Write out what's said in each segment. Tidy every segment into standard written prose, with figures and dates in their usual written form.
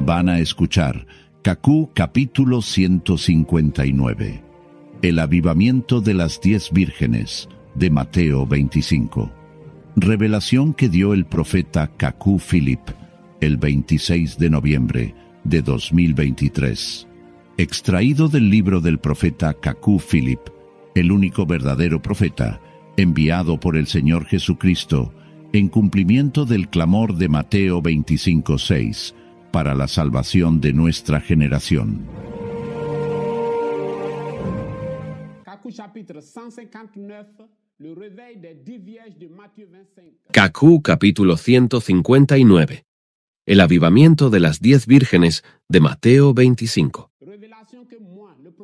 Van a escuchar Cacú capítulo 159. El avivamiento de las 10 vírgenes, de Mateo 25. Revelación que dio el profeta Cacú Philip el 26 de noviembre de 2023. Extraído del libro del profeta Cacú Philip, el único verdadero profeta, enviado por el Señor Jesucristo, en cumplimiento del clamor de Mateo 25:6, para la salvación de nuestra generación. Cacú capítulo 159. El avivamiento de las 10 vírgenes, de Mateo 25.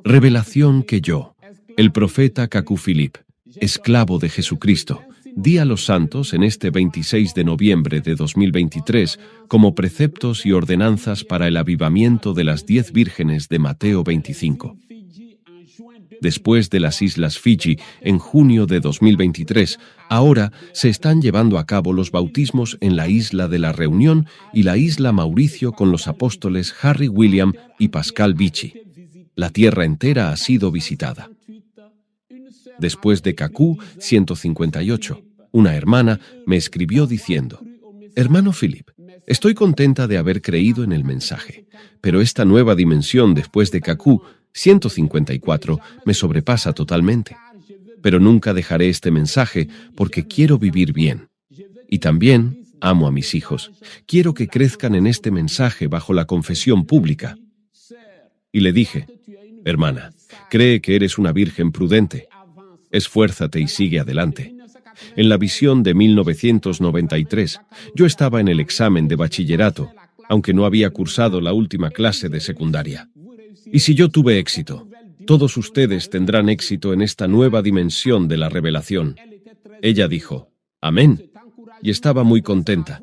Revelación que yo, el profeta Cacú Philip, esclavo de Jesucristo, di a los santos en este 26 de noviembre de 2023 como preceptos y ordenanzas para el avivamiento de las 10 vírgenes de Mateo 25. Después de las Islas Fiji, en junio de 2023, ahora se están llevando a cabo los bautismos en la Isla de la Reunión y la Isla Mauricio con los apóstoles Harry William y Pascal Vichy. La tierra entera ha sido visitada. Después de Cacú 158, una hermana me escribió diciendo: «Hermano Philip, estoy contenta de haber creído en el mensaje, pero esta nueva dimensión después de Cacú 154 me sobrepasa totalmente. Pero nunca dejaré este mensaje porque quiero vivir bien. Y también amo a mis hijos. Quiero que crezcan en este mensaje bajo la confesión pública». Y le dije: «Hermana, cree que eres una virgen prudente. Esfuérzate y sigue adelante». En la visión de 1993, yo estaba en el examen de bachillerato, aunque no había cursado la última clase de secundaria. Y si yo tuve éxito, todos ustedes tendrán éxito en esta nueva dimensión de la revelación. Ella dijo: «Amén», y estaba muy contenta.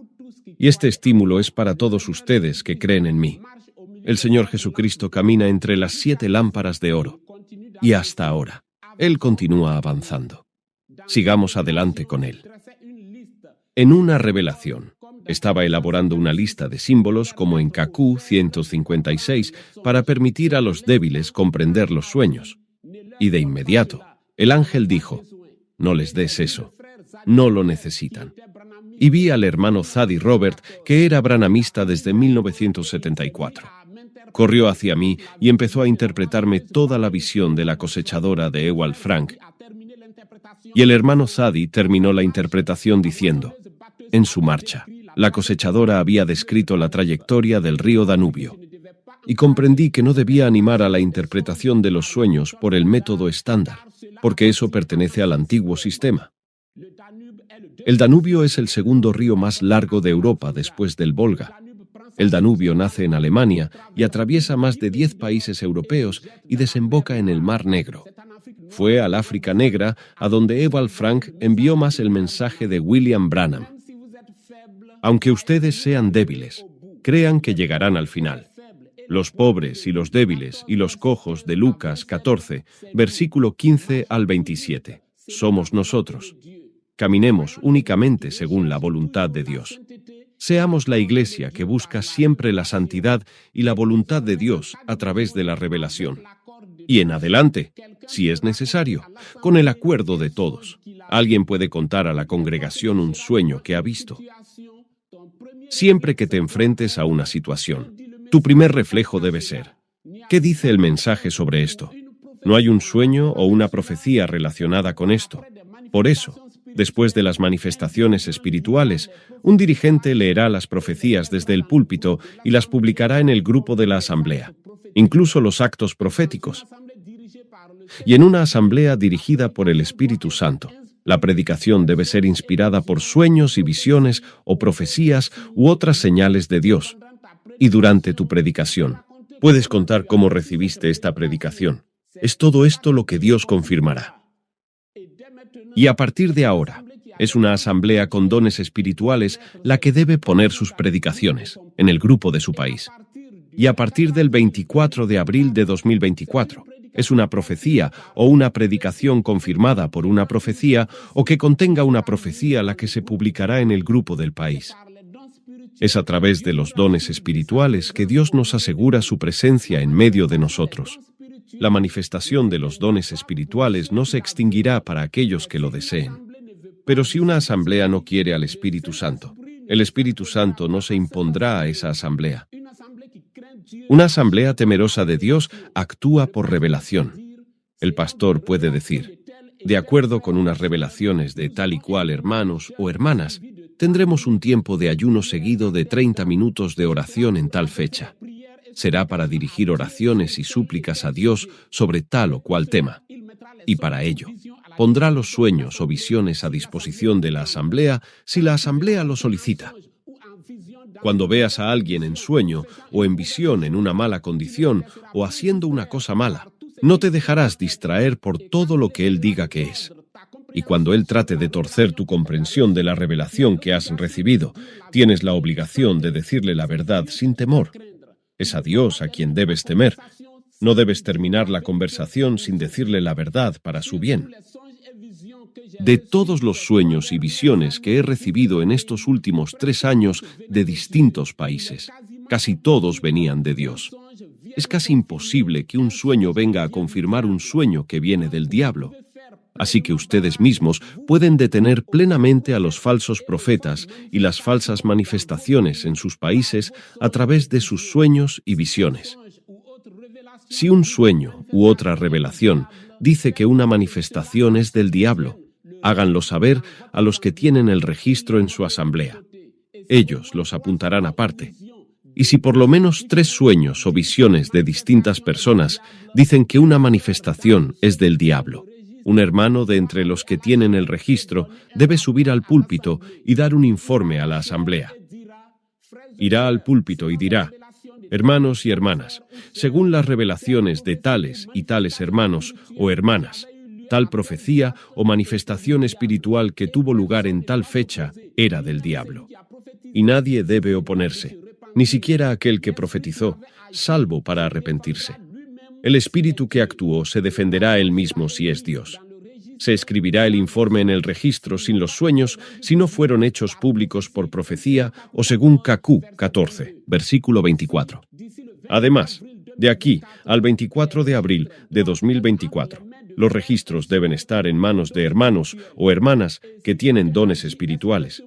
Y este estímulo es para todos ustedes que creen en mí. El Señor Jesucristo camina entre las 7 lámparas de oro. Y hasta ahora, Él continúa avanzando. Sigamos adelante con Él. En una revelación, estaba elaborando una lista de símbolos como en Cacú 156 para permitir a los débiles comprender los sueños. Y de inmediato, el ángel dijo: «No les des eso, no lo necesitan». Y vi al hermano Zadie Robert, que era branhamista desde 1974. Corrió hacia mí y empezó a interpretarme toda la visión de la cosechadora de Ewald Frank. Y el hermano Zadie terminó la interpretación diciendo: «En su marcha, la cosechadora había descrito la trayectoria del río Danubio». Y comprendí que no debía animar a la interpretación de los sueños por el método estándar, porque eso pertenece al antiguo sistema. El Danubio es el segundo río más largo de Europa después del Volga. El Danubio nace en Alemania y atraviesa más de 10 países europeos y desemboca en el Mar Negro. Fue al África Negra a donde Ewald Frank envió más el mensaje de William Branham. Aunque ustedes sean débiles, crean que llegarán al final. Los pobres y los débiles y los cojos de Lucas 14, versículo 15 al 27. Somos nosotros. Caminemos únicamente según la voluntad de Dios. Seamos la iglesia que busca siempre la santidad y la voluntad de Dios a través de la revelación. Y en adelante, si es necesario, con el acuerdo de todos. Alguien puede contar a la congregación un sueño que ha visto. Siempre que te enfrentes a una situación, tu primer reflejo debe ser: ¿qué dice el mensaje sobre esto? No hay un sueño o una profecía relacionada con esto. Por eso, después de las manifestaciones espirituales, un dirigente leerá las profecías desde el púlpito y las publicará en el grupo de la asamblea, incluso los actos proféticos. Y en una asamblea dirigida por el Espíritu Santo, la predicación debe ser inspirada por sueños y visiones o profecías u otras señales de Dios. Y durante tu predicación, puedes contar cómo recibiste esta predicación. Es todo esto lo que Dios confirmará. Y a partir de ahora, es una asamblea con dones espirituales la que debe poner sus predicaciones en el grupo de su país. Y a partir del 24 de abril de 2024, es una profecía o una predicación confirmada por una profecía o que contenga una profecía la que se publicará en el grupo del país. Es a través de los dones espirituales que Dios nos asegura su presencia en medio de nosotros. La manifestación de los dones espirituales no se extinguirá para aquellos que lo deseen. Pero si una asamblea no quiere al Espíritu Santo, el Espíritu Santo no se impondrá a esa asamblea. Una asamblea temerosa de Dios actúa por revelación. El pastor puede decir: de acuerdo con unas revelaciones de tal y cual hermanos o hermanas, tendremos un tiempo de ayuno seguido de 30 minutos de oración en tal fecha. Será para dirigir oraciones y súplicas a Dios sobre tal o cual tema. Y para ello, pondrá los sueños o visiones a disposición de la asamblea si la asamblea lo solicita. Cuando veas a alguien en sueño o en visión en una mala condición o haciendo una cosa mala, no te dejarás distraer por todo lo que él diga que es. Y cuando él trate de torcer tu comprensión de la revelación que has recibido, tienes la obligación de decirle la verdad sin temor. Es a Dios a quien debes temer. No debes terminar la conversación sin decirle la verdad para su bien. De todos los sueños y visiones que he recibido en estos últimos 3 años de distintos países, casi todos venían de Dios. Es casi imposible que un sueño venga a confirmar un sueño que viene del diablo. Así que ustedes mismos pueden detener plenamente a los falsos profetas y las falsas manifestaciones en sus países a través de sus sueños y visiones. Si un sueño u otra revelación dice que una manifestación es del diablo, háganlo saber a los que tienen el registro en su asamblea. Ellos los apuntarán aparte. Y si por lo menos 3 sueños o visiones de distintas personas dicen que una manifestación es del diablo, un hermano de entre los que tienen el registro debe subir al púlpito y dar un informe a la asamblea. Irá al púlpito y dirá: hermanos y hermanas, según las revelaciones de tales y tales hermanos o hermanas, tal profecía o manifestación espiritual que tuvo lugar en tal fecha era del diablo. Y nadie debe oponerse, ni siquiera aquel que profetizó, salvo para arrepentirse. El espíritu que actuó se defenderá él mismo si es Dios. Se escribirá el informe en el registro sin los sueños si no fueron hechos públicos por profecía o según Cacú 14, versículo 24. Además, de aquí al 24 de abril de 2024, los registros deben estar en manos de hermanos o hermanas que tienen dones espirituales.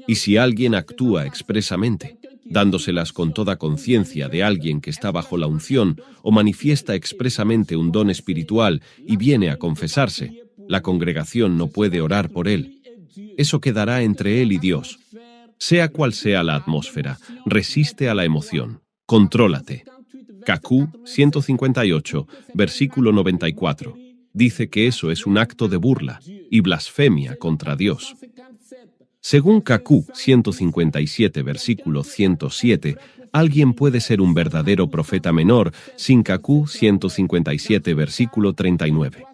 Y si alguien actúa expresamente, dándoselas con toda conciencia de alguien que está bajo la unción o manifiesta expresamente un don espiritual y viene a confesarse, la congregación no puede orar por él. Eso quedará entre él y Dios. Sea cual sea la atmósfera, resiste a la emoción. Contrólate. Cacú 158, versículo 94. Dice que eso es un acto de burla y blasfemia contra Dios. Según Cacú 157, versículo 107, alguien puede ser un verdadero profeta menor sin Cacú 157, versículo 39.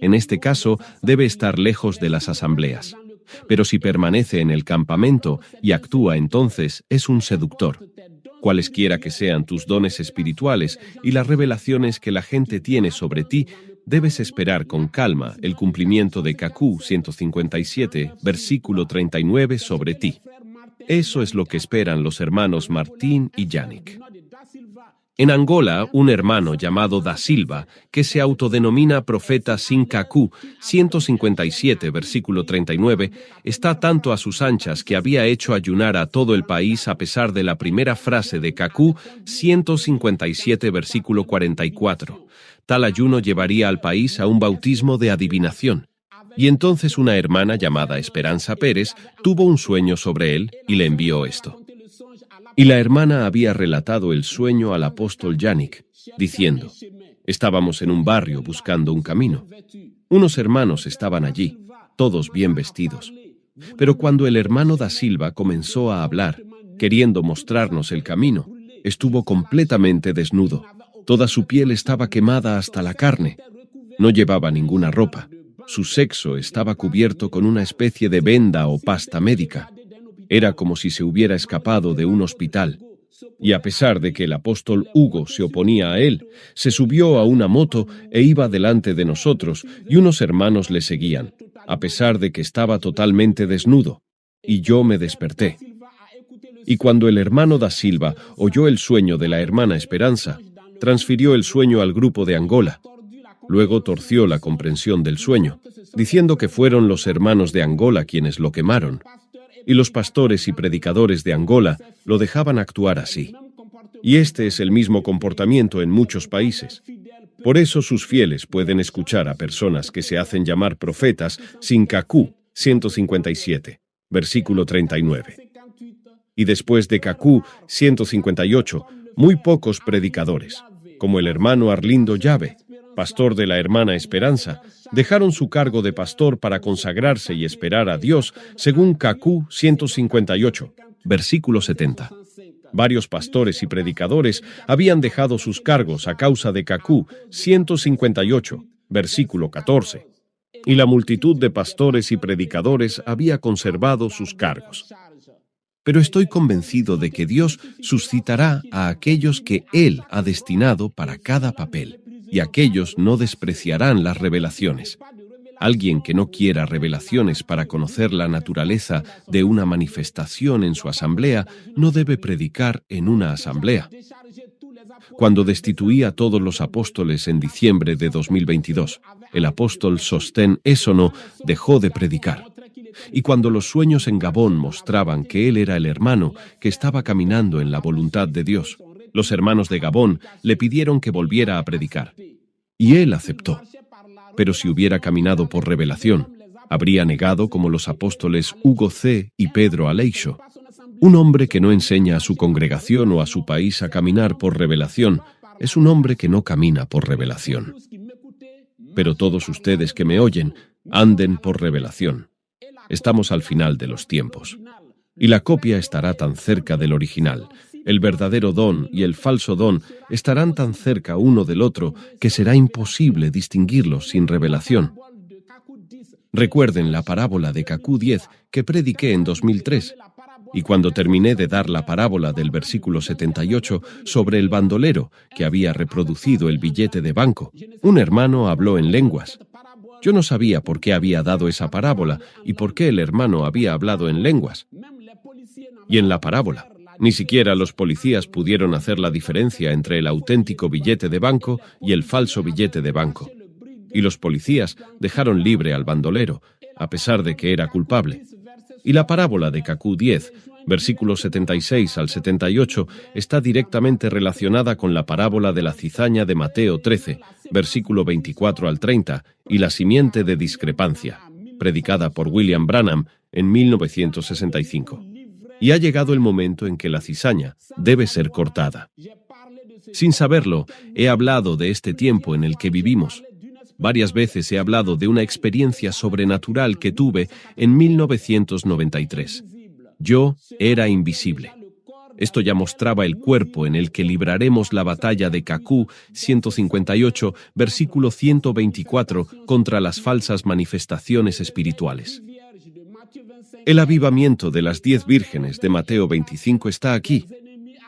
En este caso, debe estar lejos de las asambleas. Pero si permanece en el campamento y actúa entonces, es un seductor. Cualesquiera que sean tus dones espirituales y las revelaciones que la gente tiene sobre ti, debes esperar con calma el cumplimiento de Cacú 157, versículo 39 sobre ti. Eso es lo que esperan los hermanos Martín y Yannick. En Angola, un hermano llamado Da Silva, que se autodenomina profeta sin Cacú 157, versículo 39, está tanto a sus anchas que había hecho ayunar a todo el país a pesar de la primera frase de Cacú 157, versículo 44. Tal ayuno llevaría al país a un bautismo de adivinación. Y entonces una hermana llamada Esperanza Pérez tuvo un sueño sobre él y le envió esto. Y la hermana había relatado el sueño al apóstol Yannick, diciendo: estábamos en un barrio buscando un camino. Unos hermanos estaban allí, todos bien vestidos. Pero cuando el hermano Da Silva comenzó a hablar, queriendo mostrarnos el camino, estuvo completamente desnudo. Toda su piel estaba quemada hasta la carne. No llevaba ninguna ropa. Su sexo estaba cubierto con una especie de venda o pasta médica. Era como si se hubiera escapado de un hospital. Y a pesar de que el apóstol Hugo se oponía a él, se subió a una moto e iba delante de nosotros, y unos hermanos le seguían, a pesar de que estaba totalmente desnudo. Y yo me desperté. Y cuando el hermano da Silva oyó el sueño de la hermana Esperanza, transfirió el sueño al grupo de Angola. Luego torció la comprensión del sueño, diciendo que fueron los hermanos de Angola quienes lo quemaron, y los pastores y predicadores de Angola lo dejaban actuar así. Y este es el mismo comportamiento en muchos países. Por eso sus fieles pueden escuchar a personas que se hacen llamar profetas sin Cacú 157, versículo 39. Y después de Cacú 158, muy pocos predicadores, como el hermano Arlindo Llave, pastor de la hermana Esperanza, dejaron su cargo de pastor para consagrarse y esperar a Dios, según Cacú 158, versículo 70. Varios pastores y predicadores habían dejado sus cargos a causa de Cacú 158, versículo 14, y la multitud de pastores y predicadores había conservado sus cargos. Pero estoy convencido de que Dios suscitará a aquellos que Él ha destinado para cada papel, y aquellos no despreciarán las revelaciones. Alguien que no quiera revelaciones para conocer la naturaleza de una manifestación en su asamblea no debe predicar en una asamblea. Cuando destituí a todos los apóstoles en diciembre de 2022, el apóstol Sostén Ésono dejó de predicar. Y cuando los sueños en Gabón mostraban que él era el hermano que estaba caminando en la voluntad de Dios, los hermanos de Gabón le pidieron que volviera a predicar. Y él aceptó. Pero si hubiera caminado por revelación, habría negado como los apóstoles Hugo C. y Pedro Aleixo. Un hombre que no enseña a su congregación o a su país a caminar por revelación es un hombre que no camina por revelación. Pero todos ustedes que me oyen, anden por revelación. Estamos al final de los tiempos. Y la copia estará tan cerca del original. El verdadero don y el falso don estarán tan cerca uno del otro que será imposible distinguirlos sin revelación. Recuerden la parábola de Cacú 10 que prediqué en 2003. Y cuando terminé de dar la parábola del versículo 78 sobre el bandolero que había reproducido el billete de banco, un hermano habló en lenguas. Yo no sabía por qué había dado esa parábola y por qué el hermano había hablado en lenguas. Y en la parábola, ni siquiera los policías pudieron hacer la diferencia entre el auténtico billete de banco y el falso billete de banco. Y los policías dejaron libre al bandolero, a pesar de que era culpable. Y la parábola de Cacú 10, versículos 76 al 78, está directamente relacionada con la parábola de la cizaña de Mateo 13, versículo 24 al 30, y la simiente de discrepancia, predicada por William Branham en 1965. Y ha llegado el momento en que la cizaña debe ser cortada. Sin saberlo, he hablado de este tiempo en el que vivimos. Varias veces he hablado de una experiencia sobrenatural que tuve en 1993. Yo era invisible. Esto ya mostraba el cuerpo en el que libraremos la batalla de Cacú 158, versículo 124, contra las falsas manifestaciones espirituales. El avivamiento de las 10 vírgenes de Mateo 25 está aquí.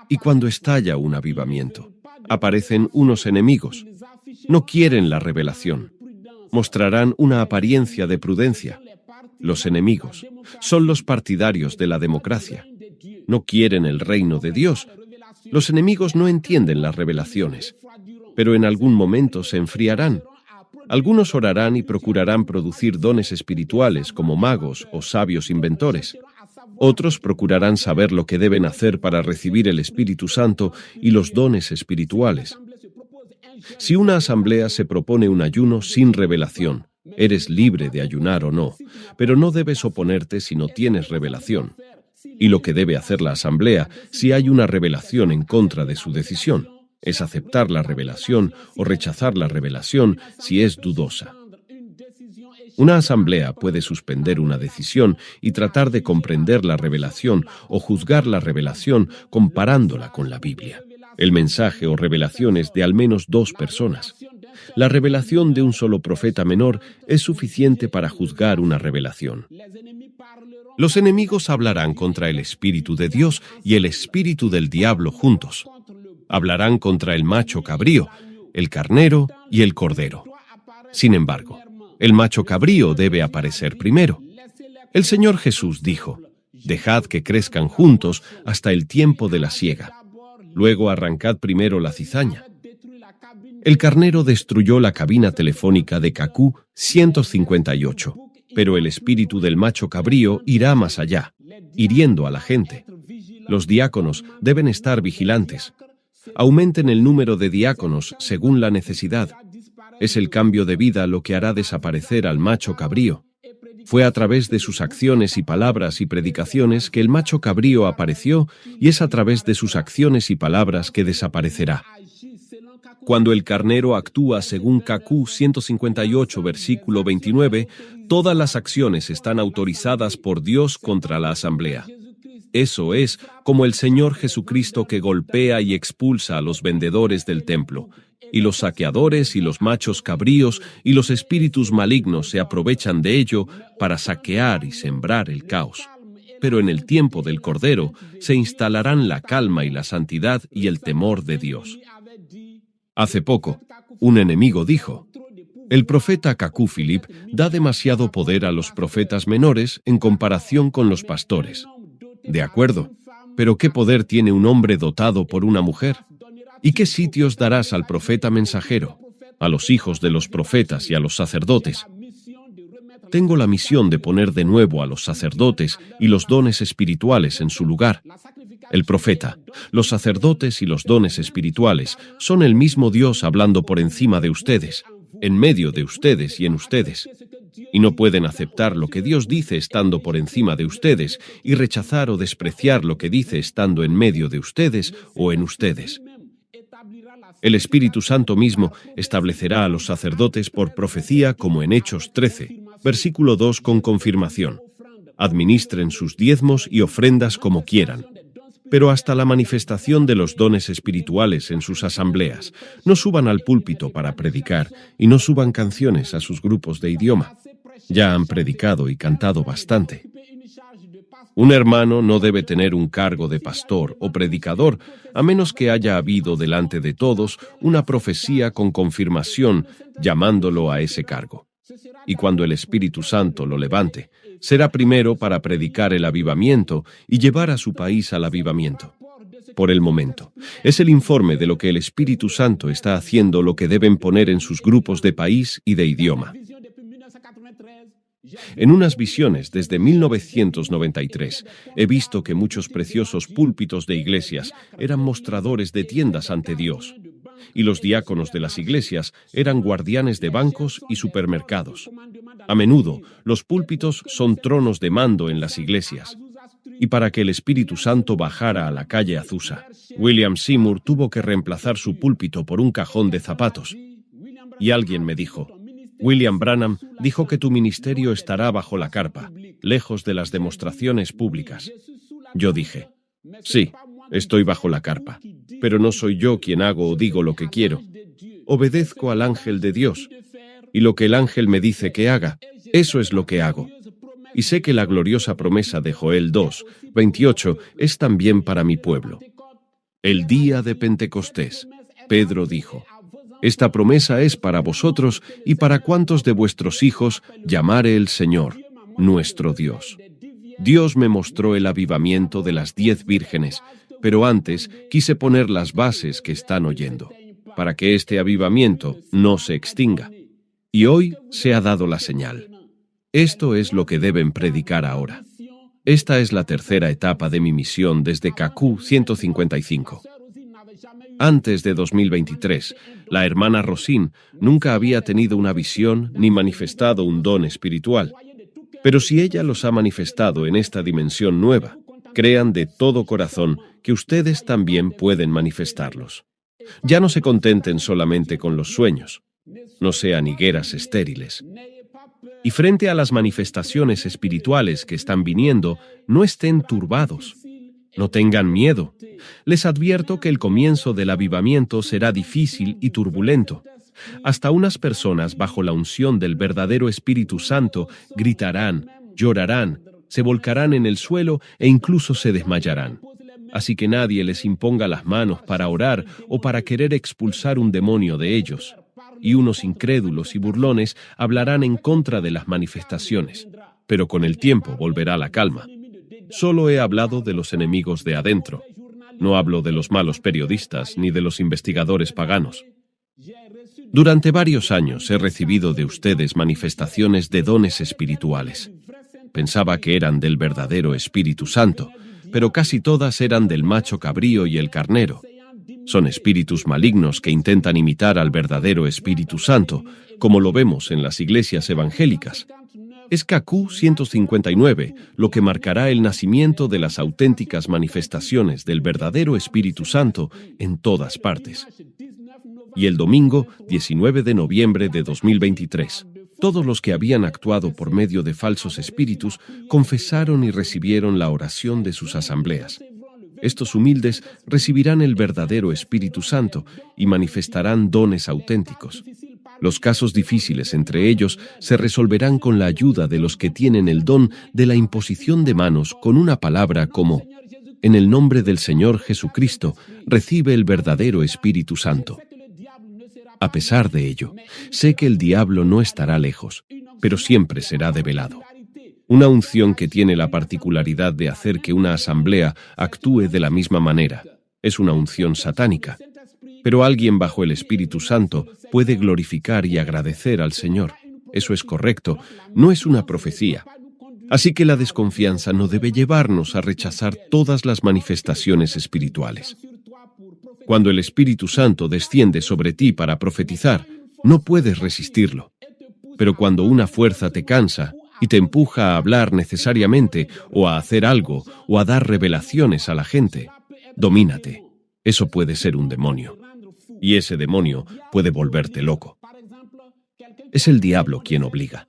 Y cuando estalla un avivamiento, aparecen unos enemigos. No quieren la revelación. Mostrarán una apariencia de prudencia. Los enemigos son los partidarios de la democracia. No quieren el reino de Dios. Los enemigos no entienden las revelaciones, pero en algún momento se enfriarán. Algunos orarán y procurarán producir dones espirituales como magos o sabios inventores. Otros procurarán saber lo que deben hacer para recibir el Espíritu Santo y los dones espirituales. Si una asamblea se propone un ayuno sin revelación, eres libre de ayunar o no, pero no debes oponerte si no tienes revelación. Y lo que debe hacer la asamblea si hay una revelación en contra de su decisión es aceptar la revelación o rechazar la revelación si es dudosa. Una asamblea puede suspender una decisión y tratar de comprender la revelación o juzgar la revelación comparándola con la Biblia. El mensaje o revelación es de al menos 2 personas. La revelación de un solo profeta menor es suficiente para juzgar una revelación. Los enemigos hablarán contra el Espíritu de Dios y el Espíritu del diablo juntos. Hablarán contra el macho cabrío, el carnero y el cordero. Sin embargo, el macho cabrío debe aparecer primero. El Señor Jesús dijo: Dejad que crezcan juntos hasta el tiempo de la siega. Luego arrancad primero la cizaña. El carnero destruyó la cabina telefónica de Cacú 158, pero el espíritu del macho cabrío irá más allá, hiriendo a la gente. Los diáconos deben estar vigilantes. Aumenten el número de diáconos según la necesidad. Es el cambio de vida lo que hará desaparecer al macho cabrío. Fue a través de sus acciones y palabras y predicaciones que el macho cabrío apareció, y es a través de sus acciones y palabras que desaparecerá. Cuando el carnero actúa según Cacú 158, versículo 29, todas las acciones están autorizadas por Dios contra la asamblea. Eso es como el Señor Jesucristo, que golpea y expulsa a los vendedores del templo, y los saqueadores y los machos cabríos y los espíritus malignos se aprovechan de ello para saquear y sembrar el caos. Pero en el tiempo del Cordero se instalarán la calma y la santidad y el temor de Dios. Hace poco, un enemigo dijo: el profeta Cacú Philip da demasiado poder a los profetas menores en comparación con los pastores. De acuerdo, pero ¿qué poder tiene un hombre dotado por una mujer? ¿Y qué sitios darás al profeta mensajero, a los hijos de los profetas y a los sacerdotes? Tengo la misión de poner de nuevo a los sacerdotes y los dones espirituales en su lugar. El profeta, los sacerdotes y los dones espirituales son el mismo Dios hablando por encima de ustedes, en medio de ustedes y en ustedes. Y no pueden aceptar lo que Dios dice estando por encima de ustedes y rechazar o despreciar lo que dice estando en medio de ustedes o en ustedes. El Espíritu Santo mismo establecerá a los sacerdotes por profecía, como en Hechos 13, versículo 2, con confirmación. Administren sus diezmos y ofrendas como quieran. Pero hasta la manifestación de los dones espirituales en sus asambleas, no suban al púlpito para predicar y no suban canciones a sus grupos de idioma. Ya han predicado y cantado bastante. Un hermano no debe tener un cargo de pastor o predicador, a menos que haya habido delante de todos una profecía con confirmación llamándolo a ese cargo. Y cuando el Espíritu Santo lo levante, será primero para predicar el avivamiento y llevar a su país al avivamiento. Por el momento, es el informe de lo que el Espíritu Santo está haciendo lo que deben poner en sus grupos de país y de idioma. En unas visiones desde 1993, he visto que muchos preciosos púlpitos de iglesias eran mostradores de tiendas ante Dios, y los diáconos de las iglesias eran guardianes de bancos y supermercados. A menudo, los púlpitos son tronos de mando en las iglesias. Y para que el Espíritu Santo bajara a la calle Azusa, William Seymour tuvo que reemplazar su púlpito por un cajón de zapatos. Y alguien me dijo: William Branham dijo que tu ministerio estará bajo la carpa, lejos de las demostraciones públicas. Yo dije: sí, estoy bajo la carpa, pero no soy yo quien hago o digo lo que quiero. Obedezco al ángel de Dios, y lo que el ángel me dice que haga, eso es lo que hago. Y sé que la gloriosa promesa de Joel 2, 28 es también para mi pueblo. El día de Pentecostés, Pedro dijo: esta promesa es para vosotros y para cuantos de vuestros hijos llamare el Señor, nuestro Dios. Dios me mostró el avivamiento de las 10 vírgenes, pero antes quise poner las bases que están oyendo, para que este avivamiento no se extinga. Y hoy se ha dado la señal. Esto es lo que deben predicar ahora. Esta es la tercera etapa de mi misión desde Cacú 155. Antes de 2023, la hermana Rosine nunca había tenido una visión ni manifestado un don espiritual. Pero si ella los ha manifestado en esta dimensión nueva, crean de todo corazón que ustedes también pueden manifestarlos. Ya no se contenten solamente con los sueños. No sean higueras estériles. Y frente a las manifestaciones espirituales que están viniendo, no estén turbados. No tengan miedo. Les advierto que el comienzo del avivamiento será difícil y turbulento. Hasta unas personas bajo la unción del verdadero Espíritu Santo gritarán, llorarán, se volcarán en el suelo e incluso se desmayarán. Así que nadie les imponga las manos para orar o para querer expulsar un demonio de ellos. Y unos incrédulos y burlones hablarán en contra de las manifestaciones, pero con el tiempo volverá la calma. Solo he hablado de los enemigos de adentro. No hablo de los malos periodistas ni de los investigadores paganos. Durante varios años he recibido de ustedes manifestaciones de dones espirituales. Pensaba que eran del verdadero Espíritu Santo, pero casi todas eran del macho cabrío y el carnero. Son espíritus malignos que intentan imitar al verdadero Espíritu Santo, como lo vemos en las iglesias evangélicas. Es KQ 159 lo que marcará el nacimiento de las auténticas manifestaciones del verdadero Espíritu Santo en todas partes. Y el domingo 19 de noviembre de 2023, todos los que habían actuado por medio de falsos espíritus confesaron y recibieron la oración de sus asambleas. Estos humildes recibirán el verdadero Espíritu Santo y manifestarán dones auténticos. Los casos difíciles entre ellos se resolverán con la ayuda de los que tienen el don de la imposición de manos con una palabra como: en el nombre del Señor Jesucristo, recibe el verdadero Espíritu Santo. A pesar de ello, sé que el diablo no estará lejos, pero siempre será develado. Una unción que tiene la particularidad de hacer que una asamblea actúe de la misma manera. Es una unción satánica. Pero alguien bajo el Espíritu Santo puede glorificar y agradecer al Señor. Eso es correcto, no es una profecía. Así que la desconfianza no debe llevarnos a rechazar todas las manifestaciones espirituales. Cuando el Espíritu Santo desciende sobre ti para profetizar, no puedes resistirlo. Pero cuando una fuerza te cansa y te empuja a hablar necesariamente, o a hacer algo, o a dar revelaciones a la gente, domínate. Eso puede ser un demonio. Y ese demonio puede volverte loco. Es el diablo quien obliga.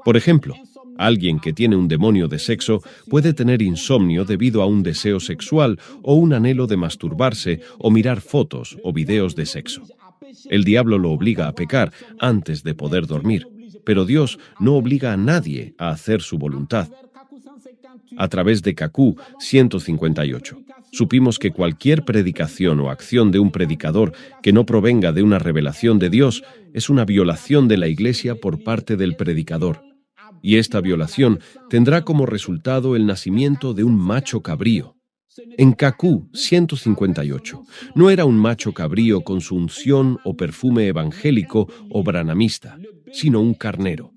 Por ejemplo, alguien que tiene un demonio de sexo puede tener insomnio debido a un deseo sexual o un anhelo de masturbarse o mirar fotos o videos de sexo. El diablo lo obliga a pecar antes de poder dormir, pero Dios no obliga a nadie a hacer su voluntad. A través de KQ 158, supimos que cualquier predicación o acción de un predicador que no provenga de una revelación de Dios es una violación de la Iglesia por parte del predicador. Y esta violación tendrá como resultado el nacimiento de un macho cabrío. En KQ 158, no era un macho cabrío con su unción o perfume evangélico o branamista, sino un carnero.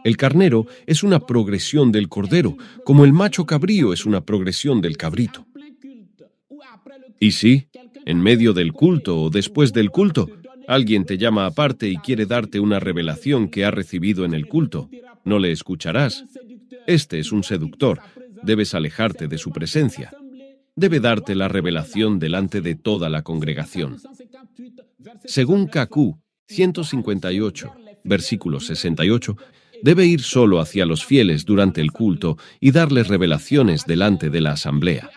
El carnero es una progresión del cordero, como el macho cabrío es una progresión del cabrito. Y sí, en medio del culto o después del culto, alguien te llama aparte y quiere darte una revelación que ha recibido en el culto. No le escucharás. Este es un seductor. Debes alejarte de su presencia. Debe darte la revelación delante de toda la congregación. Según KQ 158, versículo 68, debe ir solo hacia los fieles durante el culto y darles revelaciones delante de la asamblea.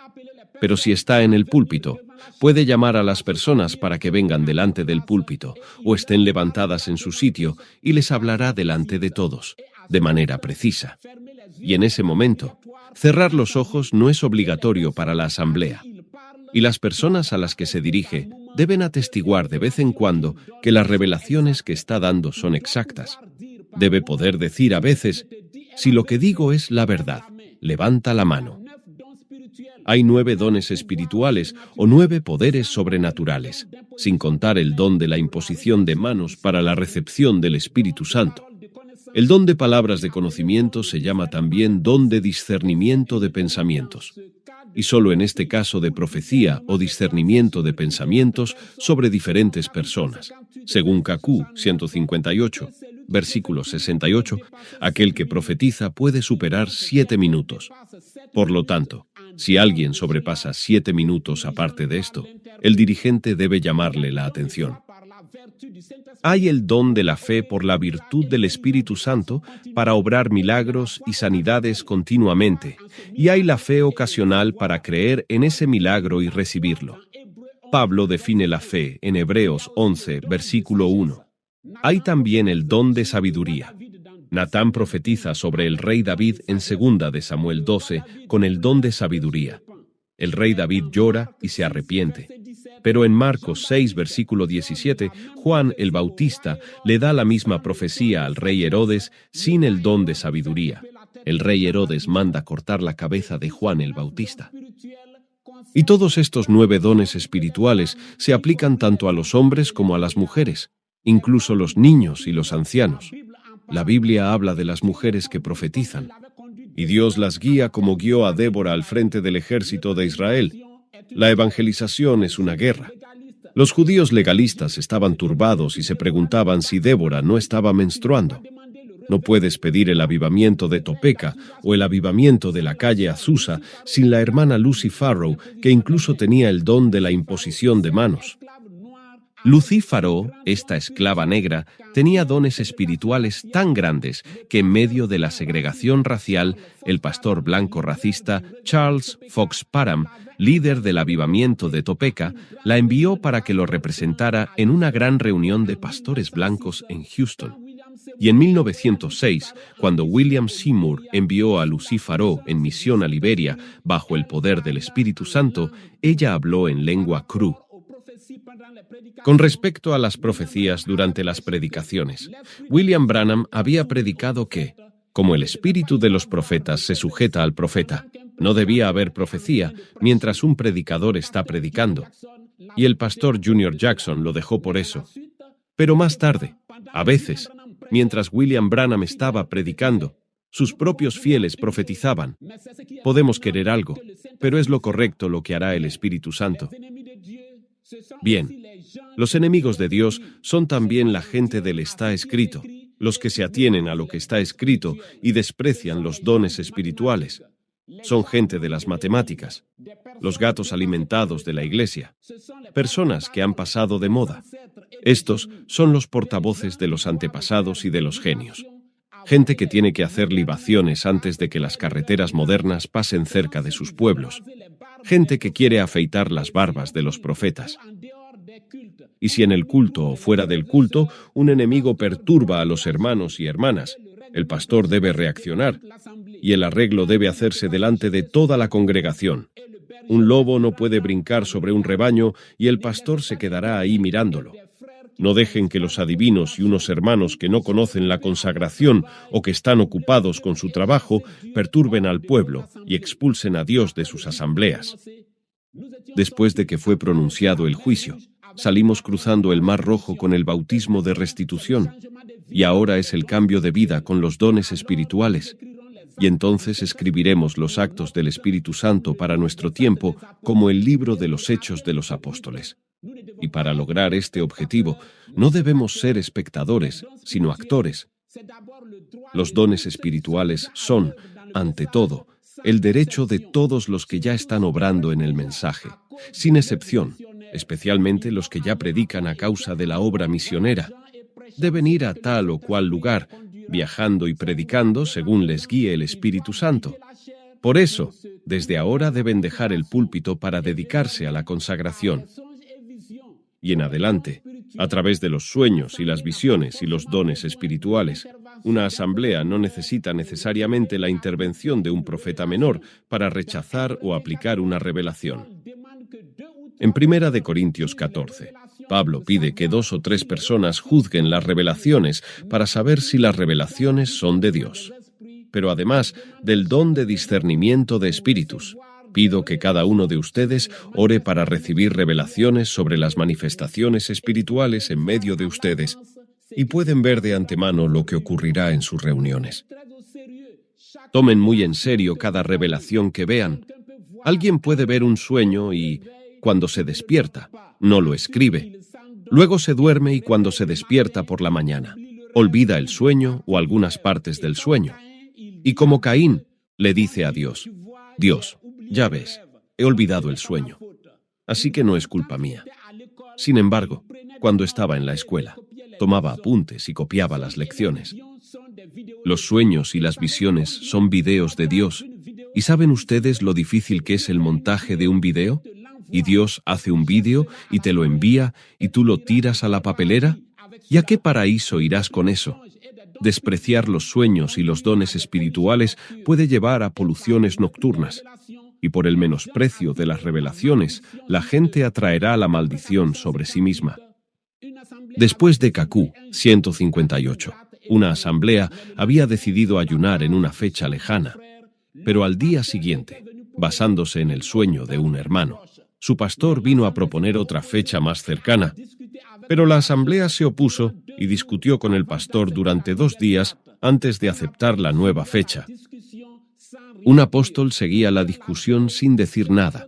Pero si está en el púlpito, puede llamar a las personas para que vengan delante del púlpito o estén levantadas en su sitio y les hablará delante de todos, de manera precisa. Y en ese momento, cerrar los ojos no es obligatorio para la asamblea. Y las personas a las que se dirige deben atestiguar de vez en cuando que las revelaciones que está dando son exactas. Debe poder decir a veces: si lo que digo es la verdad, levanta la mano. Hay 9 dones espirituales o 9 poderes sobrenaturales, sin contar el don de la imposición de manos para la recepción del Espíritu Santo. El don de palabras de conocimiento se llama también don de discernimiento de pensamientos. Y solo en este caso de profecía o discernimiento de pensamientos sobre diferentes personas. Según KQ 158, versículo 68, aquel que profetiza puede superar 7 minutos. Por lo tanto, si alguien sobrepasa 7 minutos aparte de esto, el dirigente debe llamarle la atención. Hay el don de la fe por la virtud del Espíritu Santo para obrar milagros y sanidades continuamente, y hay la fe ocasional para creer en ese milagro y recibirlo. Pablo define la fe en Hebreos 11, versículo 1. Hay también el don de sabiduría. Natán profetiza sobre el rey David en 2 de Samuel 12 con el don de sabiduría. El rey David llora y se arrepiente. Pero en Marcos 6, versículo 17, Juan el Bautista le da la misma profecía al rey Herodes sin el don de sabiduría. El rey Herodes manda cortar la cabeza de Juan el Bautista. Y todos estos 9 dones espirituales se aplican tanto a los hombres como a las mujeres, incluso los niños y los ancianos. La Biblia habla de las mujeres que profetizan, y Dios las guía como guió a Débora al frente del ejército de Israel. La evangelización es una guerra. Los judíos legalistas estaban turbados y se preguntaban si Débora no estaba menstruando. No puedes pedir el avivamiento de Topeka o el avivamiento de la calle Azusa sin la hermana Lucy Farrow, que incluso tenía el don de la imposición de manos. Lucy Farrow, esta esclava negra, tenía dones espirituales tan grandes que en medio de la segregación racial, el pastor blanco racista Charles Fox Parham, líder del avivamiento de Topeka, la envió para que lo representara en una gran reunión de pastores blancos en Houston. Y en 1906, cuando William Seymour envió a Lucy Farrow en misión a Liberia bajo el poder del Espíritu Santo, ella habló en lengua Kru. Con respecto a las profecías durante las predicaciones, William Branham había predicado que, como el espíritu de los profetas se sujeta al profeta, no debía haber profecía mientras un predicador está predicando. Y el pastor Junior Jackson lo dejó por eso. Pero más tarde, a veces, mientras William Branham estaba predicando, sus propios fieles profetizaban. Podemos querer algo, pero es lo correcto lo que hará el Espíritu Santo. Bien, los enemigos de Dios son también la gente del está escrito, los que se atienen a lo que está escrito y desprecian los dones espirituales. Son gente de las matemáticas, los gatos alimentados de la iglesia, personas que han pasado de moda. Estos son los portavoces de los antepasados y de los genios. Gente que tiene que hacer libaciones antes de que las carreteras modernas pasen cerca de sus pueblos. Gente que quiere afeitar las barbas de los profetas. Y si en el culto o fuera del culto un enemigo perturba a los hermanos y hermanas, el pastor debe reaccionar, y el arreglo debe hacerse delante de toda la congregación. Un lobo no puede brincar sobre un rebaño y el pastor se quedará ahí mirándolo. No dejen que los adivinos y unos hermanos que no conocen la consagración o que están ocupados con su trabajo perturben al pueblo y expulsen a Dios de sus asambleas. Después de que fue pronunciado el juicio, salimos cruzando el Mar Rojo con el bautismo de restitución, y ahora es el cambio de vida con los dones espirituales. Y entonces escribiremos los actos del Espíritu Santo para nuestro tiempo como el libro de los Hechos de los Apóstoles. Y para lograr este objetivo, no debemos ser espectadores, sino actores. Los dones espirituales son, ante todo, el derecho de todos los que ya están obrando en el mensaje, sin excepción, especialmente los que ya predican a causa de la obra misionera. Deben ir a tal o cual lugar, viajando y predicando según les guíe el Espíritu Santo. Por eso, desde ahora deben dejar el púlpito para dedicarse a la consagración. Y en adelante, a través de los sueños y las visiones y los dones espirituales, una asamblea no necesita necesariamente la intervención de un profeta menor para rechazar o aplicar una revelación. En 1 Corintios 14, Pablo pide que 2 o 3 personas juzguen las revelaciones para saber si las revelaciones son de Dios. Pero además del don de discernimiento de espíritus, pido que cada uno de ustedes ore para recibir revelaciones sobre las manifestaciones espirituales en medio de ustedes, y pueden ver de antemano lo que ocurrirá en sus reuniones. Tomen muy en serio cada revelación que vean. Alguien puede ver un sueño y, cuando se despierta, no lo escribe. Luego se duerme y cuando se despierta por la mañana, olvida el sueño o algunas partes del sueño. Y como Caín, le dice a Dios, Dios, ya ves, he olvidado el sueño, así que no es culpa mía. Sin embargo, cuando estaba en la escuela, tomaba apuntes y copiaba las lecciones. Los sueños y las visiones son videos de Dios. ¿Y saben ustedes lo difícil que es el montaje de un video? ¿Y Dios hace un vídeo y te lo envía y tú lo tiras a la papelera? ¿Y a qué paraíso irás con eso? Despreciar los sueños y los dones espirituales puede llevar a poluciones nocturnas. Y por el menosprecio de las revelaciones, la gente atraerá la maldición sobre sí misma. Después de Cacú, 158, Una asamblea había decidido ayunar en una fecha lejana, pero al día siguiente, basándose en el sueño de un hermano, su pastor vino a proponer otra fecha más cercana, pero la asamblea se opuso y discutió con el pastor durante 2 días antes de aceptar la nueva fecha. Un apóstol seguía la discusión sin decir nada.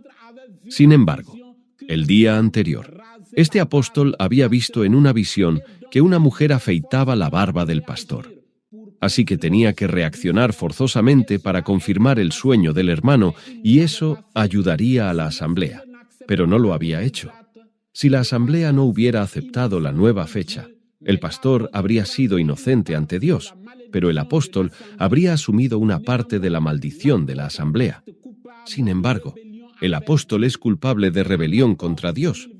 Sin embargo, el día anterior, este apóstol había visto en una visión que una mujer afeitaba la barba del pastor. Así que tenía que reaccionar forzosamente para confirmar el sueño del hermano, y eso ayudaría a la asamblea, pero no lo había hecho. Si la asamblea no hubiera aceptado la nueva fecha, el pastor habría sido inocente ante Dios, pero el apóstol habría asumido una parte de la maldición de la asamblea. Sin embargo, el apóstol es culpable de rebelión contra Dios.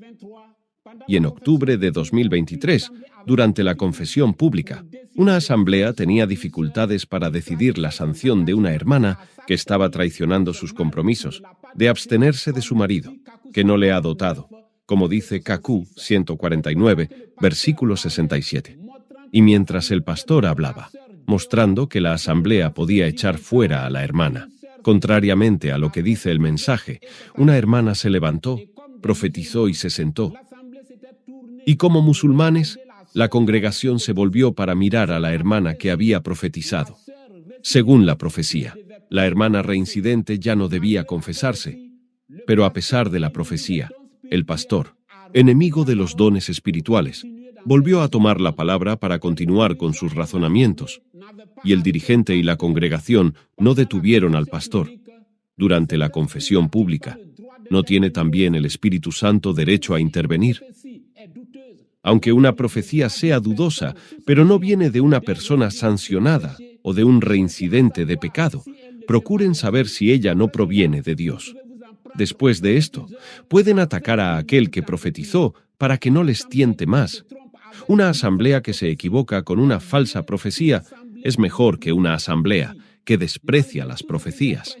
Y en octubre de 2023, durante la confesión pública, una asamblea tenía dificultades para decidir la sanción de una hermana que estaba traicionando sus compromisos, de abstenerse de su marido, que no le ha dotado, como dice KQ 149, versículo 67. Y mientras el pastor hablaba, mostrando que la asamblea podía echar fuera a la hermana, contrariamente a lo que dice el mensaje, una hermana se levantó, profetizó y se sentó. Y como musulmanes, la congregación se volvió para mirar a la hermana que había profetizado. Según la profecía, la hermana reincidente ya no debía confesarse, pero a pesar de la profecía, el pastor, enemigo de los dones espirituales, volvió a tomar la palabra para continuar con sus razonamientos, y el dirigente y la congregación no detuvieron al pastor. Durante la confesión pública, ¿no tiene también el Espíritu Santo derecho a intervenir? Aunque una profecía sea dudosa, pero no viene de una persona sancionada o de un reincidente de pecado, procuren saber si ella no proviene de Dios. Después de esto, pueden atacar a aquel que profetizó para que no les tiente más. Una asamblea que se equivoca con una falsa profecía es mejor que una asamblea que desprecia las profecías.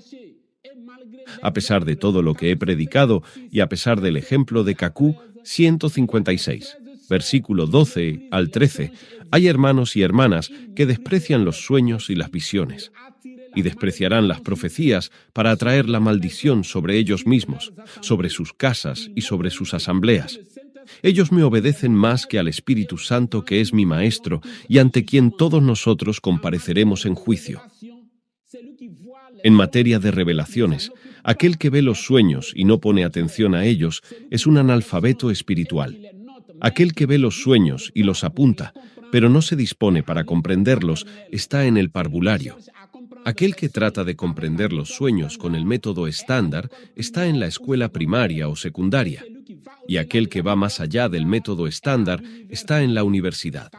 A pesar de todo lo que he predicado y a pesar del ejemplo de KQ 156, versículo 12 al 13, hay hermanos y hermanas que desprecian los sueños y las visiones, y despreciarán las profecías para atraer la maldición sobre ellos mismos, sobre sus casas y sobre sus asambleas. Ellos me obedecen más que al Espíritu Santo, que es mi Maestro, y ante quien todos nosotros compareceremos en juicio. En materia de revelaciones, aquel que ve los sueños y no pone atención a ellos es un analfabeto espiritual. Aquel que ve los sueños y los apunta, pero no se dispone para comprenderlos, está en el parvulario. Aquel que trata de comprender los sueños con el método estándar está en la escuela primaria o secundaria, y aquel que va más allá del método estándar está en la universidad.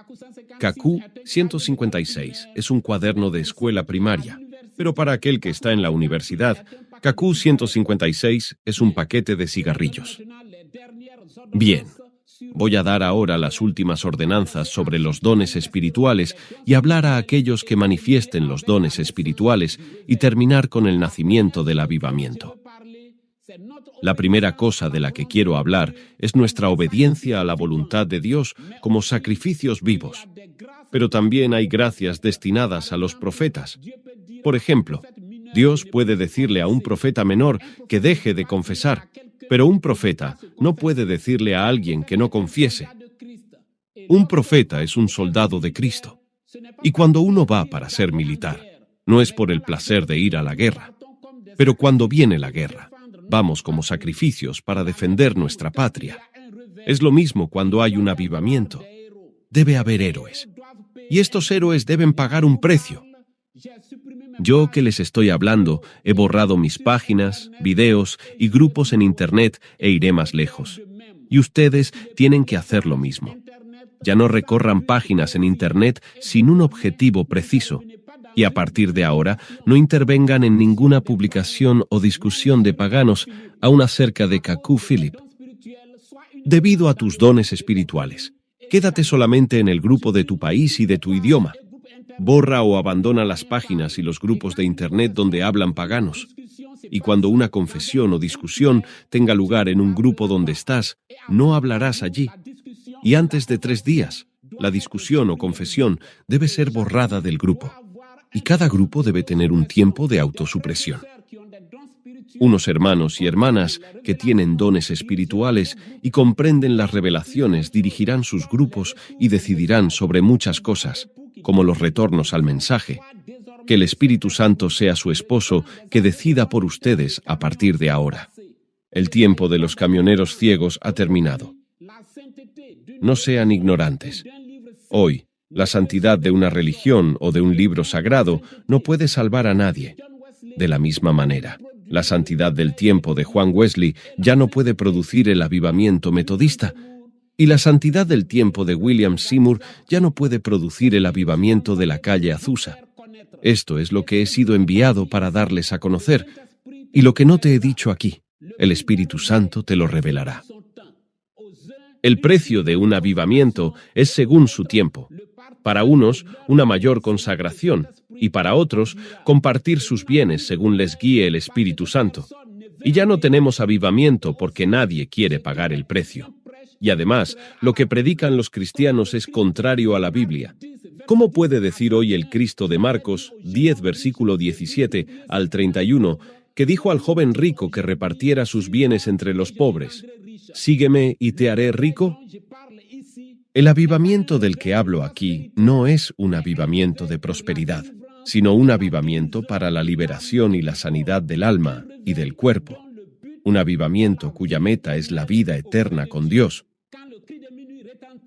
KQ 156 es un cuaderno de escuela primaria, pero para aquel que está en la universidad, KQ 156 es un paquete de cigarrillos. Bien. Voy a dar ahora las últimas ordenanzas sobre los dones espirituales y hablar a aquellos que manifiesten los dones espirituales y terminar con el nacimiento del avivamiento. La primera cosa de la que quiero hablar es nuestra obediencia a la voluntad de Dios como sacrificios vivos. Pero también hay gracias destinadas a los profetas. Por ejemplo, Dios puede decirle a un profeta menor que deje de confesar, pero un profeta no puede decirle a alguien que no confiese. Un profeta es un soldado de Cristo. Y cuando uno va para ser militar, no es por el placer de ir a la guerra. Pero cuando viene la guerra, vamos como sacrificios para defender nuestra patria. Es lo mismo cuando hay un avivamiento. Debe haber héroes. Y estos héroes deben pagar un precio. Yo que les estoy hablando, he borrado mis páginas, videos y grupos en Internet e iré más lejos. Y ustedes tienen que hacer lo mismo. Ya no recorran páginas en Internet sin un objetivo preciso. Y a partir de ahora, no intervengan en ninguna publicación o discusión de paganos, aún acerca de KQ Philip. Debido a tus dones espirituales, quédate solamente en el grupo de tu país y de tu idioma. Borra o abandona las páginas y los grupos de Internet donde hablan paganos. Y cuando una confesión o discusión tenga lugar en un grupo donde estás, no hablarás allí. Y antes de 3 días, la discusión o confesión debe ser borrada del grupo. Y cada grupo debe tener un tiempo de autosupresión. Unos hermanos y hermanas que tienen dones espirituales y comprenden las revelaciones dirigirán sus grupos y decidirán sobre muchas cosas, como los retornos al mensaje. Que el Espíritu Santo sea su esposo que decida por ustedes a partir de ahora. El tiempo de los camioneros ciegos ha terminado. No sean ignorantes. Hoy, la santidad de una religión o de un libro sagrado no puede salvar a nadie. De la misma manera, la santidad del tiempo de Juan Wesley ya no puede producir el avivamiento metodista, y la santidad del tiempo de William Seymour ya no puede producir el avivamiento de la calle Azusa. Esto es lo que he sido enviado para darles a conocer, y lo que no te he dicho aquí, el Espíritu Santo te lo revelará. El precio de un avivamiento es según su tiempo. Para unos, una mayor consagración, y para otros, compartir sus bienes según les guíe el Espíritu Santo. Y ya no tenemos avivamiento porque nadie quiere pagar el precio. Y además, lo que predican los cristianos es contrario a la Biblia. ¿Cómo puede decir hoy el Cristo de Marcos 10, versículo 17 al 31, que dijo al joven rico que repartiera sus bienes entre los pobres: «Sígueme y te haré rico»? El avivamiento del que hablo aquí no es un avivamiento de prosperidad, sino un avivamiento para la liberación y la sanidad del alma y del cuerpo. Un avivamiento cuya meta es la vida eterna con Dios.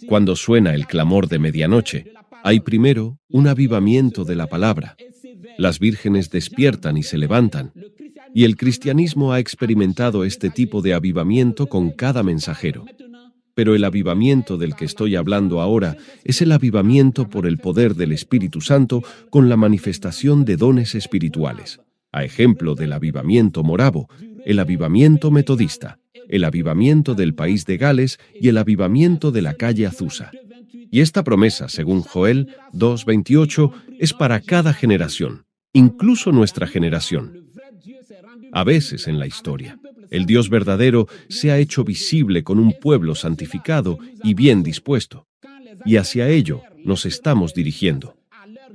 Cuando suena el clamor de medianoche, hay primero un avivamiento de la palabra. Las vírgenes despiertan y se levantan, y el cristianismo ha experimentado este tipo de avivamiento con cada mensajero. Pero el avivamiento del que estoy hablando ahora es el avivamiento por el poder del Espíritu Santo con la manifestación de dones espirituales, a ejemplo del avivamiento moravo, el avivamiento metodista, el avivamiento del país de Gales y el avivamiento de la calle Azusa. Y esta promesa, según Joel 2:28, es para cada generación, incluso nuestra generación. A veces en la historia, el Dios verdadero se ha hecho visible con un pueblo santificado y bien dispuesto, y hacia ello nos estamos dirigiendo.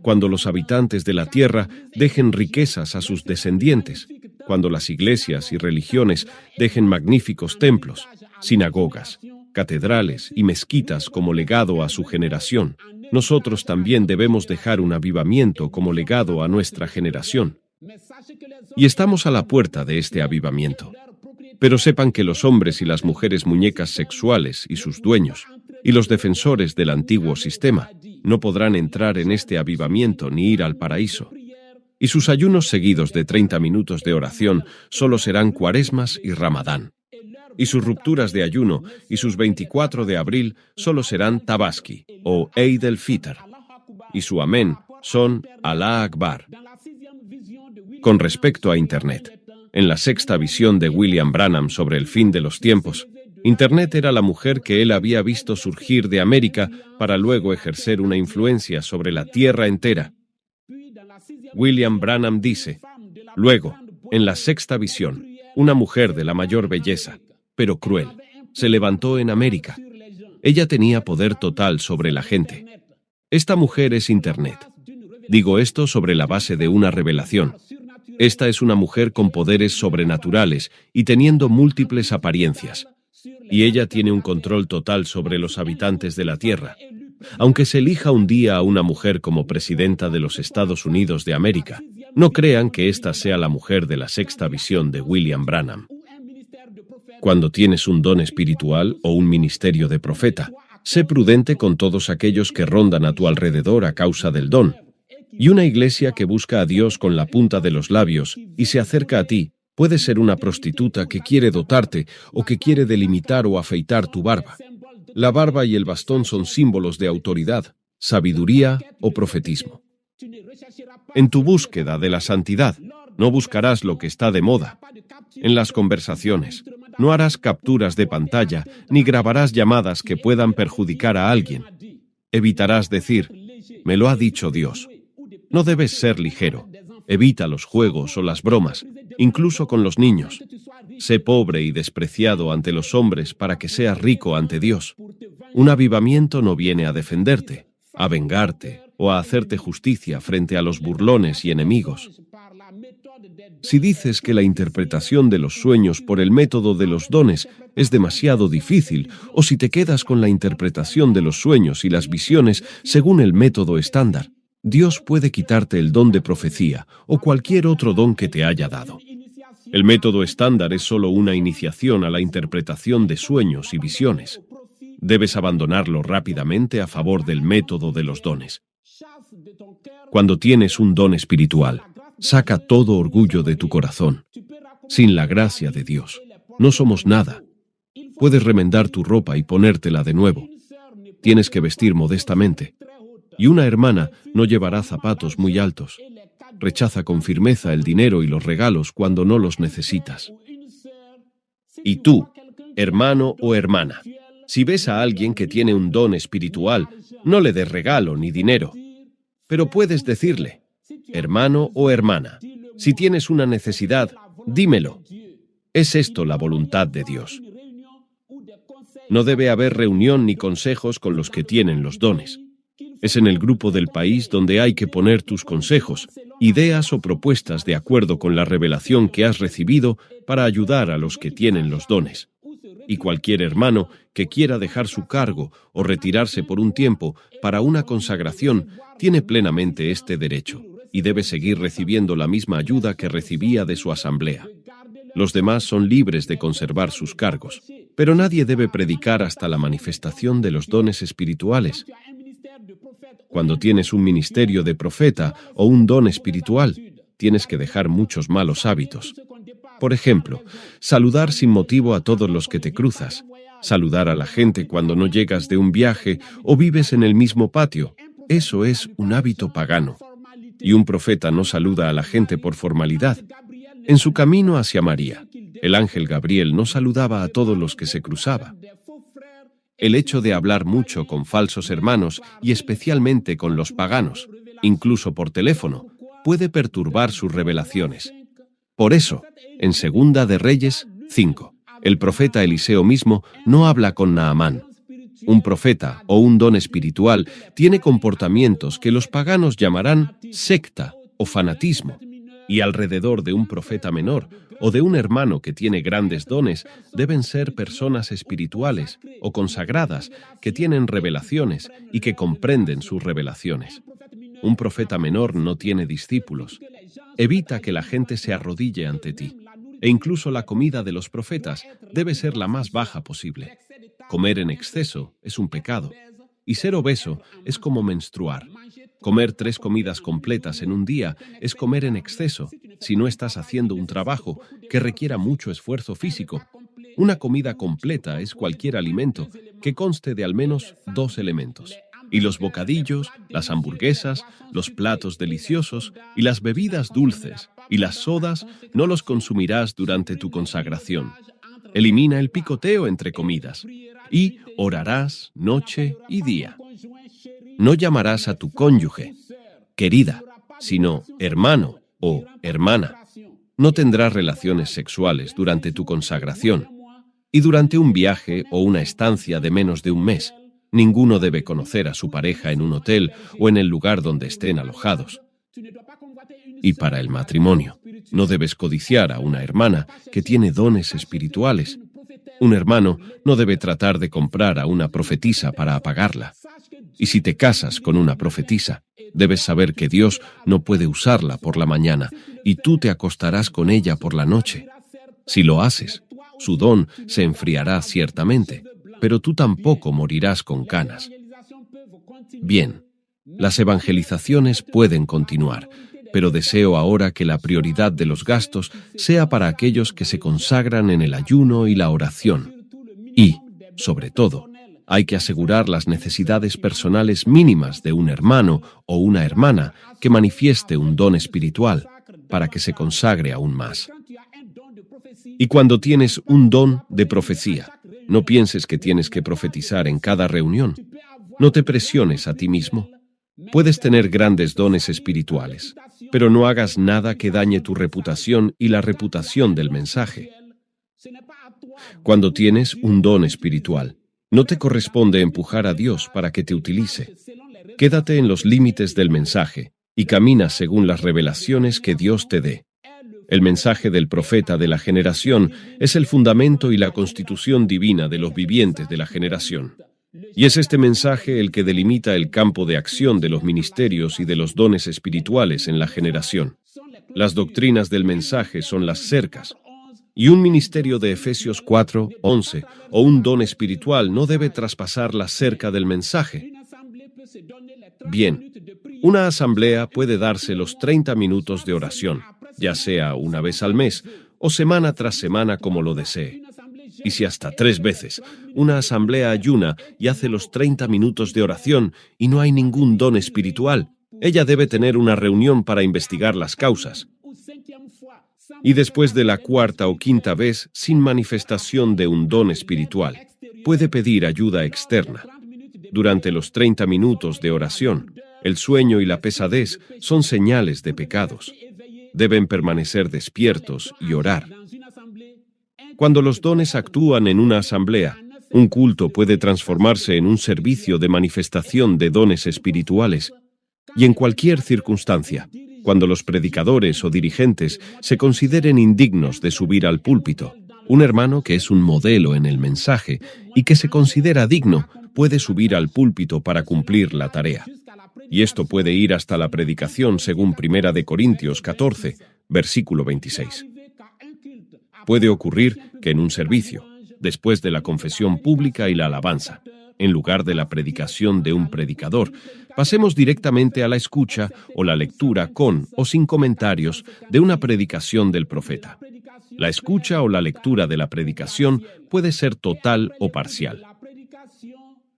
Cuando los habitantes de la tierra dejen riquezas a sus descendientes, cuando las iglesias y religiones dejen magníficos templos, sinagogas, catedrales y mezquitas como legado a su generación, nosotros también debemos dejar un avivamiento como legado a nuestra generación. Y estamos a la puerta de este avivamiento. Pero sepan que los hombres y las mujeres muñecas sexuales y sus dueños, y los defensores del antiguo sistema, no podrán entrar en este avivamiento ni ir al paraíso. Y sus ayunos seguidos de 30 minutos de oración solo serán cuaresmas y ramadán. Y sus rupturas de ayuno y sus 24 de abril solo serán tabaski o Eid el-Fitr. Y su amén son Alá Akbar. Con respecto a Internet, en la sexta visión de William Branham sobre el fin de los tiempos, Internet era la mujer que él había visto surgir de América para luego ejercer una influencia sobre la tierra entera. William Branham dice: luego, en la sexta visión, una mujer de la mayor belleza, pero cruel, se levantó en América. Ella tenía poder total sobre la gente. Esta mujer es Internet. Digo esto sobre la base de una revelación. Esta es una mujer con poderes sobrenaturales y teniendo múltiples apariencias. Y ella tiene un control total sobre los habitantes de la tierra. Aunque se elija un día a una mujer como presidenta de los Estados Unidos de América, no crean que esta sea la mujer de la sexta visión de William Branham. Cuando tienes un don espiritual o un ministerio de profeta, sé prudente con todos aquellos que rondan a tu alrededor a causa del don. Y una iglesia que busca a Dios con la punta de los labios y se acerca a ti puede ser una prostituta que quiere dotarte o que quiere delimitar o afeitar tu barba. La barba y el bastón son símbolos de autoridad, sabiduría o profetismo. En tu búsqueda de la santidad, no buscarás lo que está de moda. En las conversaciones, no harás capturas de pantalla ni grabarás llamadas que puedan perjudicar a alguien. Evitarás decir: «Me lo ha dicho Dios». No debes ser ligero. Evita los juegos o las bromas, incluso con los niños. Sé pobre y despreciado ante los hombres para que seas rico ante Dios. Un avivamiento no viene a defenderte, a vengarte o a hacerte justicia frente a los burlones y enemigos. Si dices que la interpretación de los sueños por el método de los dones es demasiado difícil, o si te quedas con la interpretación de los sueños y las visiones según el método estándar, Dios puede quitarte el don de profecía o cualquier otro don que te haya dado. El método estándar es solo una iniciación a la interpretación de sueños y visiones. Debes abandonarlo rápidamente a favor del método de los dones. Cuando tienes un don espiritual, saca todo orgullo de tu corazón. Sin la gracia de Dios, no somos nada. Puedes remendar tu ropa y ponértela de nuevo. Tienes que vestir modestamente. Y una hermana no llevará zapatos muy altos. Rechaza con firmeza el dinero y los regalos cuando no los necesitas. Y tú, hermano o hermana, si ves a alguien que tiene un don espiritual, no le des regalo ni dinero. Pero puedes decirle: hermano o hermana, si tienes una necesidad, dímelo. ¿Es esto la voluntad de Dios? No debe haber reunión ni consejos con los que tienen los dones. Es en el grupo del país donde hay que poner tus consejos, ideas o propuestas de acuerdo con la revelación que has recibido para ayudar a los que tienen los dones. Y cualquier hermano que quiera dejar su cargo o retirarse por un tiempo para una consagración tiene plenamente este derecho y debe seguir recibiendo la misma ayuda que recibía de su asamblea. Los demás son libres de conservar sus cargos, pero nadie debe predicar hasta la manifestación de los dones espirituales. Cuando tienes un ministerio de profeta o un don espiritual, tienes que dejar muchos malos hábitos. Por ejemplo, saludar sin motivo a todos los que te cruzas, saludar a la gente cuando no llegas de un viaje o vives en el mismo patio. Eso es un hábito pagano. Y un profeta no saluda a la gente por formalidad. En su camino hacia María, el ángel Gabriel no saludaba a todos los que se cruzaba. El hecho de hablar mucho con falsos hermanos y especialmente con los paganos, incluso por teléfono, puede perturbar sus revelaciones. Por eso, en Segunda de Reyes 5, el profeta Eliseo mismo no habla con Naamán. Un profeta o un don espiritual tiene comportamientos que los paganos llamarán secta o fanatismo, y alrededor de un profeta menor o de un hermano que tiene grandes dones deben ser personas espirituales o consagradas que tienen revelaciones y que comprenden sus revelaciones. Un profeta menor no tiene discípulos. Evita que la gente se arrodille ante ti. E incluso la comida de los profetas debe ser la más baja posible. Comer en exceso es un pecado. Y ser obeso es como menstruar. Comer 3 comidas completas en un día es comer en exceso si no estás haciendo un trabajo que requiera mucho esfuerzo físico. Una comida completa es cualquier alimento que conste de al menos 2 elementos. Y los bocadillos, las hamburguesas, los platos deliciosos y las bebidas dulces y las sodas no los consumirás durante tu consagración. Elimina el picoteo entre comidas y orarás noche y día. No llamarás a tu cónyuge querida, sino hermano o hermana. No tendrás relaciones sexuales durante tu consagración. Y durante un viaje o una estancia de menos de un mes, ninguno debe conocer a su pareja en un hotel o en el lugar donde estén alojados. Y para el matrimonio, no debes codiciar a una hermana que tiene dones espirituales. Un hermano no debe tratar de comprar a una profetisa para apagarla. Y si te casas con una profetisa, debes saber que Dios no puede usarla por la mañana y tú te acostarás con ella por la noche. Si lo haces, su don se enfriará ciertamente, pero tú tampoco morirás con canas. Bien, las evangelizaciones pueden continuar, pero deseo ahora que la prioridad de los gastos sea para aquellos que se consagran en el ayuno y la oración. Y, sobre todo, hay que asegurar las necesidades personales mínimas de un hermano o una hermana que manifieste un don espiritual para que se consagre aún más. Y cuando tienes un don de profecía, no pienses que tienes que profetizar en cada reunión. No te presiones a ti mismo. Puedes tener grandes dones espirituales, pero no hagas nada que dañe tu reputación y la reputación del mensaje. Cuando tienes un don espiritual, No te corresponde empujar a Dios para que te utilice. Quédate en los límites del mensaje y camina según las revelaciones que Dios te dé. El mensaje del profeta de la generación es el fundamento y la constitución divina de los vivientes de la generación. Y es este mensaje el que delimita el campo de acción de los ministerios y de los dones espirituales en la generación. Las doctrinas del mensaje son las cercas. Y un ministerio de Efesios 4:11 o un don espiritual no debe traspasar la cerca del mensaje. Bien, una asamblea puede darse los 30 minutos de oración, ya sea una vez al mes o semana tras semana como lo desee. Y si hasta 3 veces una asamblea ayuna y hace los 30 minutos de oración y no hay ningún don espiritual, ella debe tener una reunión para investigar las causas. Y después de la 4ª o 5ª vez, sin manifestación de un don espiritual, puede pedir ayuda externa. Durante los 30 minutos de oración, el sueño y la pesadez son señales de pecados. Deben permanecer despiertos y orar. Cuando los dones actúan en una asamblea, un culto puede transformarse en un servicio de manifestación de dones espirituales. Y en cualquier circunstancia, cuando los predicadores o dirigentes se consideren indignos de subir al púlpito, un hermano que es un modelo en el mensaje y que se considera digno puede subir al púlpito para cumplir la tarea. Y esto puede ir hasta la predicación según 1 de Corintios 14, versículo 26. Puede ocurrir que en un servicio, después de la confesión pública y la alabanza, en lugar de la predicación de un predicador, pasemos directamente a la escucha o la lectura con o sin comentarios de una predicación del profeta. La escucha o la lectura de la predicación puede ser total o parcial.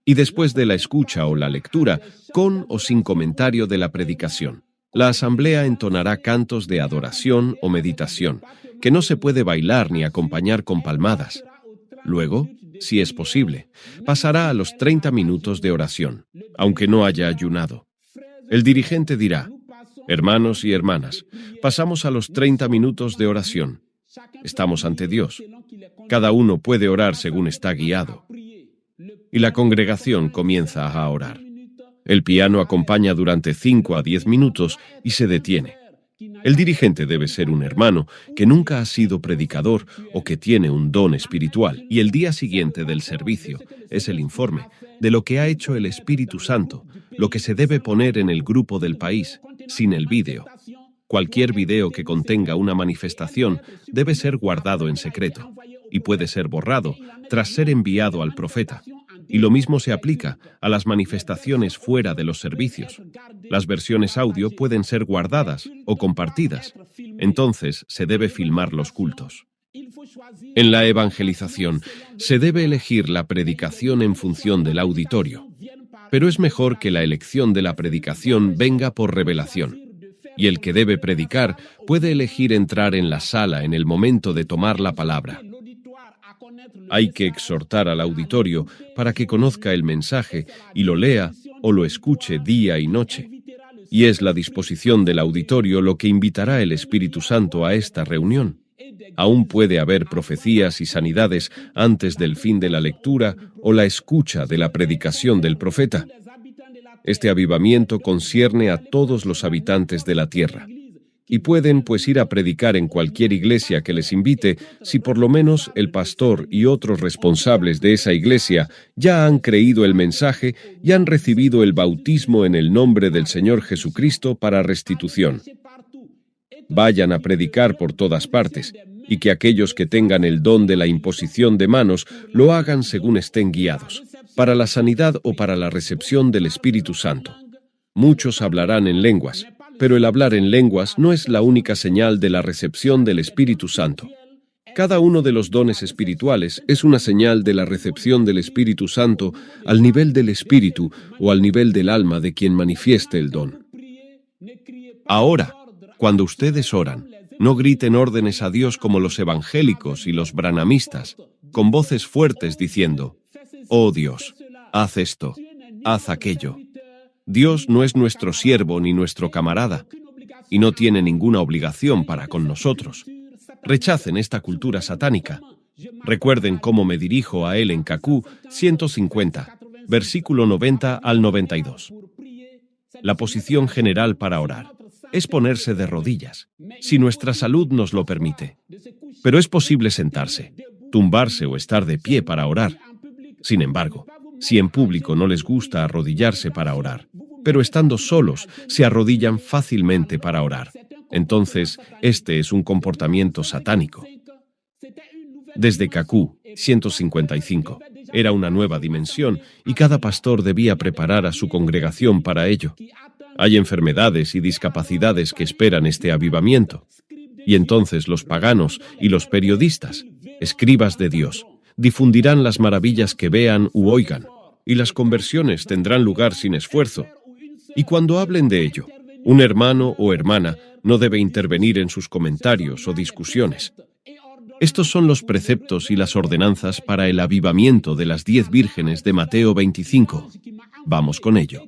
Y después de la escucha o la lectura, con o sin comentario de la predicación, la asamblea entonará cantos de adoración o meditación, que no se puede bailar ni acompañar con palmadas. Luego, si es posible, pasará a los 30 minutos de oración, aunque no haya ayunado. El dirigente dirá: hermanos y hermanas, pasamos a los 30 minutos de oración. Estamos ante Dios. Cada uno puede orar según está guiado. Y la congregación comienza a orar. El piano acompaña durante 5 a 10 minutos y se detiene. El dirigente debe ser un hermano que nunca ha sido predicador o que tiene un don espiritual, y el día siguiente del servicio es el informe de lo que ha hecho el Espíritu Santo, lo que se debe poner en el grupo del país, sin el vídeo. Cualquier video que contenga una manifestación debe ser guardado en secreto y puede ser borrado tras ser enviado al profeta. Y lo mismo se aplica a las manifestaciones fuera de los servicios. Las versiones audio pueden ser guardadas o compartidas. Entonces se debe filmar los cultos. En la evangelización se debe elegir la predicación en función del auditorio. Pero es mejor que la elección de la predicación venga por revelación. Y el que debe predicar puede elegir entrar en la sala en el momento de tomar la palabra. Hay que exhortar al auditorio para que conozca el mensaje y lo lea o lo escuche día y noche. Y es la disposición del auditorio lo que invitará el Espíritu Santo a esta reunión. Aún puede haber profecías y sanidades antes del fin de la lectura o la escucha de la predicación del profeta. Este avivamiento concierne a todos los habitantes de la tierra. Y pueden pues ir a predicar en cualquier iglesia que les invite si por lo menos el pastor y otros responsables de esa iglesia ya han creído el mensaje y han recibido el bautismo en el nombre del Señor Jesucristo para restitución. Vayan a predicar por todas partes, y que aquellos que tengan el don de la imposición de manos lo hagan según estén guiados, para la sanidad o para la recepción del Espíritu Santo. Muchos hablarán en lenguas, pero el hablar en lenguas no es la única señal de la recepción del Espíritu Santo. Cada uno de los dones espirituales es una señal de la recepción del Espíritu Santo al nivel del espíritu o al nivel del alma de quien manifieste el don. Ahora, cuando ustedes oran, no griten órdenes a Dios como los evangélicos y los branhamistas, con voces fuertes diciendo: «Oh Dios, haz esto, haz aquello». Dios no es nuestro siervo ni nuestro camarada, y no tiene ninguna obligación para con nosotros. Rechacen esta cultura satánica Recuerden cómo me dirijo a él en Cacú 150, versículo 90 al 92. La posición general para orar es ponerse de rodillas, si nuestra salud nos lo permite. Pero es posible sentarse, tumbarse o estar de pie para orar. Sin embargo, si en público no les gusta arrodillarse para orar, pero estando solos se arrodillan fácilmente para orar, entonces este es un comportamiento satánico. Desde Cacú 155 era una nueva dimensión y cada pastor debía preparar a su congregación para ello. Hay enfermedades y discapacidades que esperan este avivamiento. Y entonces los paganos y los periodistas, escribas de Dios, difundirán las maravillas que vean u oigan, y las conversiones tendrán lugar sin esfuerzo. Y cuando hablen de ello, un hermano o hermana no debe intervenir en sus comentarios o discusiones. Estos son los preceptos y las ordenanzas para el avivamiento de las 10 vírgenes de Mateo 25. Vamos con ello.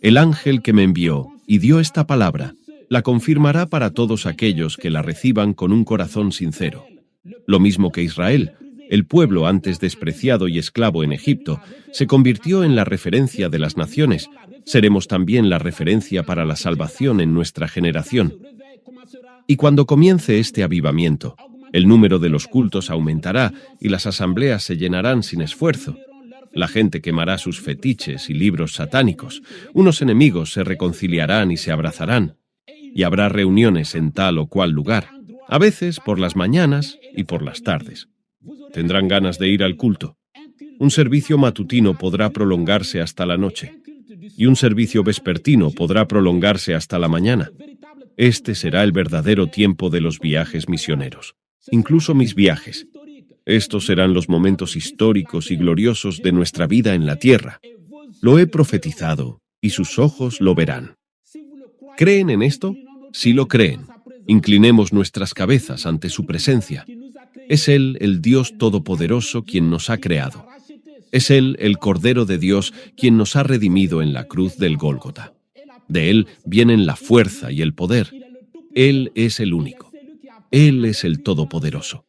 El ángel que me envió y dio esta palabra, la confirmará para todos aquellos que la reciban con un corazón sincero. Lo mismo que Israel, el pueblo antes despreciado y esclavo en Egipto, se convirtió en la referencia de las naciones. Seremos también la referencia para la salvación en nuestra generación. Y cuando comience este avivamiento, el número de los cultos aumentará y las asambleas se llenarán sin esfuerzo. La gente quemará sus fetiches y libros satánicos. Unos enemigos se reconciliarán y se abrazarán. Y habrá reuniones en tal o cual lugar, a veces por las mañanas y por las tardes. Tendrán ganas de ir al culto. Un servicio matutino podrá prolongarse hasta la noche, y un servicio vespertino podrá prolongarse hasta la mañana. Este será el verdadero tiempo de los viajes misioneros, incluso mis viajes. Estos serán los momentos históricos y gloriosos de nuestra vida en la tierra. Lo he profetizado, y sus ojos lo verán. ¿Creen en esto? Si lo creen, inclinemos nuestras cabezas ante su presencia. Es Él, el Dios Todopoderoso, quien nos ha creado. Es Él, el Cordero de Dios, quien nos ha redimido en la cruz del Gólgota. De Él vienen la fuerza y el poder. Él es el único. Él es el Todopoderoso.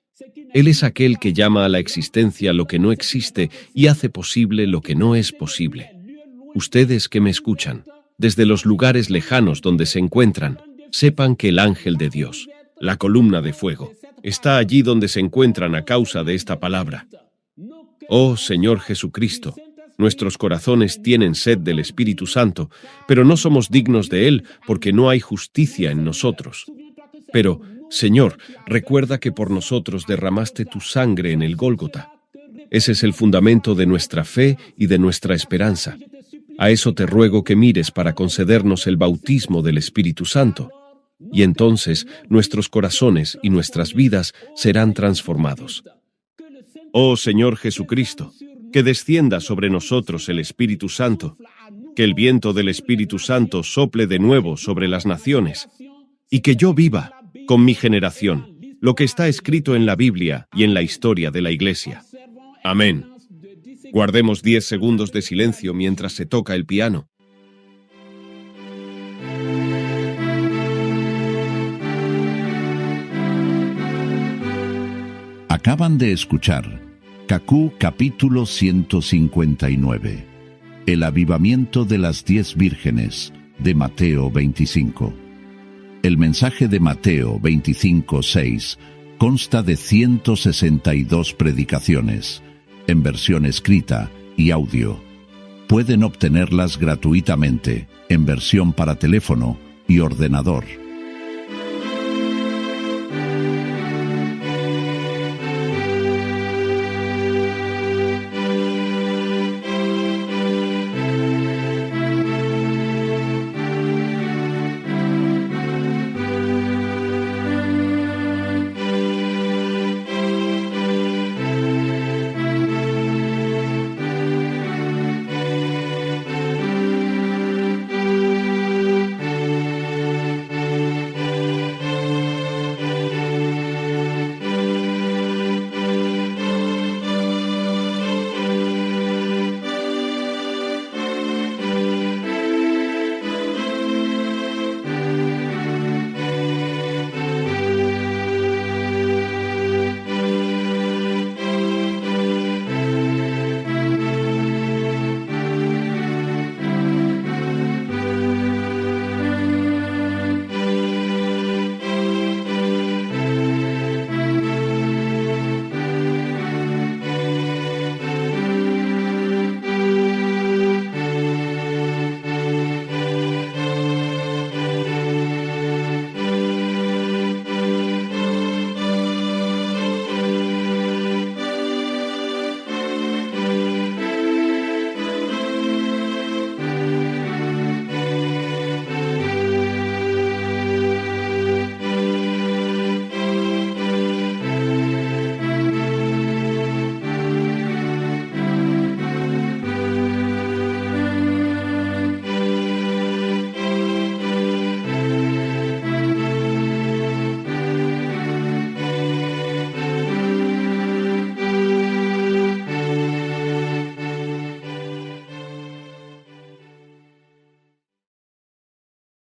Él es aquel que llama a la existencia lo que no existe y hace posible lo que no es posible. Ustedes que me escuchan, desde los lugares lejanos donde se encuentran, sepan que el ángel de Dios, la columna de fuego, está allí donde se encuentran a causa de esta palabra. Oh Señor Jesucristo, nuestros corazones tienen sed del Espíritu Santo, pero no somos dignos de Él porque no hay justicia en nosotros. Pero, Señor, recuerda que por nosotros derramaste tu sangre en el Gólgota. Ese es el fundamento de nuestra fe y de nuestra esperanza. A eso te ruego que mires para concedernos el bautismo del Espíritu Santo. Y entonces nuestros corazones y nuestras vidas serán transformados. Oh Señor Jesucristo, que descienda sobre nosotros el Espíritu Santo, que el viento del Espíritu Santo sople de nuevo sobre las naciones, y que yo viva, con mi generación, lo que está escrito en la Biblia y en la historia de la Iglesia. Amén. Guardemos 10 segundos de silencio mientras se toca el piano. Acaban de escuchar Cacú capítulo 159, El avivamiento de las 10 vírgenes, de Mateo 25. El mensaje de Mateo 25:6 consta de 162 predicaciones, en versión escrita y audio. Pueden obtenerlas gratuitamente, en versión para teléfono y ordenador.